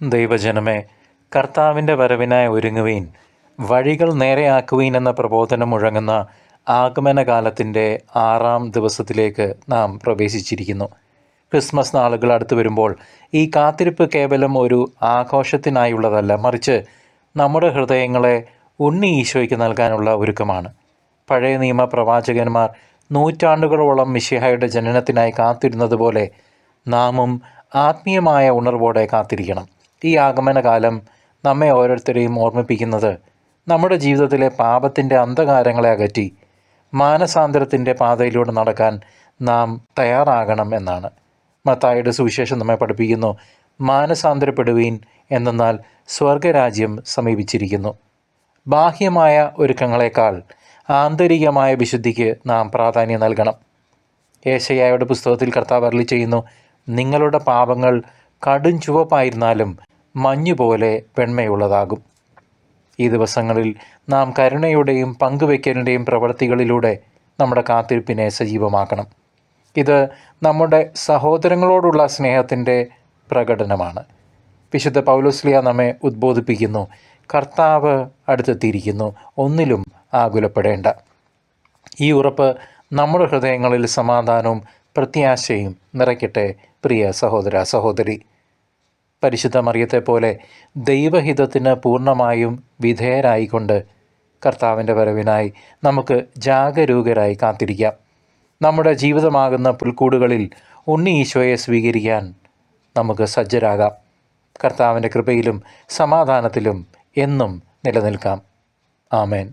ദൈവജനമേ, കർത്താവിൻ്റെ വരവിനായി ഒരുങ്ങുവീൻ, വഴികൾ നേരെയാക്കുവീൻ എന്ന പ്രബോധനം മുഴങ്ങുന്ന ആഗമനകാലത്തിൻ്റെ 6-ാം ദിവസത്തിലേക്ക് നാം പ്രവേശിച്ചിരിക്കുന്നു. ക്രിസ്മസ് നാളുകൾ അടുത്തു വരുമ്പോൾ ഈ കാത്തിരിപ്പ് കേവലം ഒരു ആഘോഷത്തിനായുള്ളതല്ല, മറിച്ച് നമ്മുടെ ഹൃദയങ്ങളെ ഉണ്ണി ഈശോയ്ക്ക് നൽകാനുള്ള ഒരുക്കമാണ്. പഴയ നിയമ പ്രവാചകന്മാർ നൂറ്റാണ്ടുകളോളം മിശിഹായുടെ ജനനത്തിനായി കാത്തിരുന്നതുപോലെ നാമും ആത്മീയമായ ഉണർവോടെ കാത്തിരിക്കണം. ഈ ആഗമനകാലം നമ്മെ ഓരോരുത്തരെയും ഓർമ്മിപ്പിക്കുന്നത് നമ്മുടെ ജീവിതത്തിലെ പാപത്തിൻ്റെ അന്ധകാരങ്ങളെ അകറ്റി മാനസാന്തരത്തിൻ്റെ പാതയിലൂടെ നടക്കാൻ നാം തയ്യാറാകണം എന്നാണ്. മത്തായിയുടെ സുവിശേഷം നമ്മെ പഠിപ്പിക്കുന്നു, മാനസാന്തരപ്പെടുവീൻ എന്നാൽ സ്വർഗരാജ്യം സമീപിച്ചിരിക്കുന്നു. ബാഹ്യമായ ഒരുക്കങ്ങളെക്കാൾ ആന്തരികമായ വിശുദ്ധിക്ക് നാം പ്രാധാന്യം നൽകണം. യേശയ്യായുടെ പുസ്തകത്തിൽ കർത്താവ് അരുളി ചെയ്യുന്നു, നിങ്ങളുടെ പാപങ്ങൾ കടും ചുവപ്പായിരുന്നാലും മഞ്ഞുപോലെ വെണ്മയുള്ളതാകും. ഈ ദിവസങ്ങളിൽ നാം കരുണയുടെയും പങ്കുവയ്ക്കലിൻ്റെയും പ്രവൃത്തികളിലൂടെ നമ്മുടെ കാത്തിരിപ്പിനെ സജീവമാക്കണം. ഇത് നമ്മുടെ സഹോദരങ്ങളോടുള്ള സ്നേഹത്തിൻ്റെ പ്രകടനമാണ്. വിശുദ്ധ പൗലോസ്ലീഹ നമ്മെ ഉദ്ബോധിപ്പിക്കുന്നു, കർത്താവ് അടുത്തെത്തിയിരിക്കുന്നു, ഒന്നിലും ആകുലപ്പെടേണ്ട. ഈ ഉറപ്പ് നമ്മുടെ ഹൃദയങ്ങളിൽ സമാധാനവും പ്രത്യാശയും നിറയ്ക്കട്ടെ. പ്രിയ സഹോദര സഹോദരി, പരിശുദ്ധ മറിയത്തെപ്പോലെ ദൈവഹിതത്തിന് പൂർണ്ണമായും വിധേയരായിക്കൊണ്ട് കർത്താവിൻ്റെ വരവിനായി നമുക്ക് ജാഗരൂകരായി കാത്തിരിക്കാം. നമ്മുടെ ജീവിതമാകുന്ന പുൽക്കൂടുകളിൽ ഉണ്ണി ഈശോയെ സ്വീകരിക്കാൻ നമുക്ക് സജ്ജരാകാം. കർത്താവിൻ്റെ കൃപയിലും സമാധാനത്തിലും എന്നും നിലനിൽക്കാം. ആമേൻ.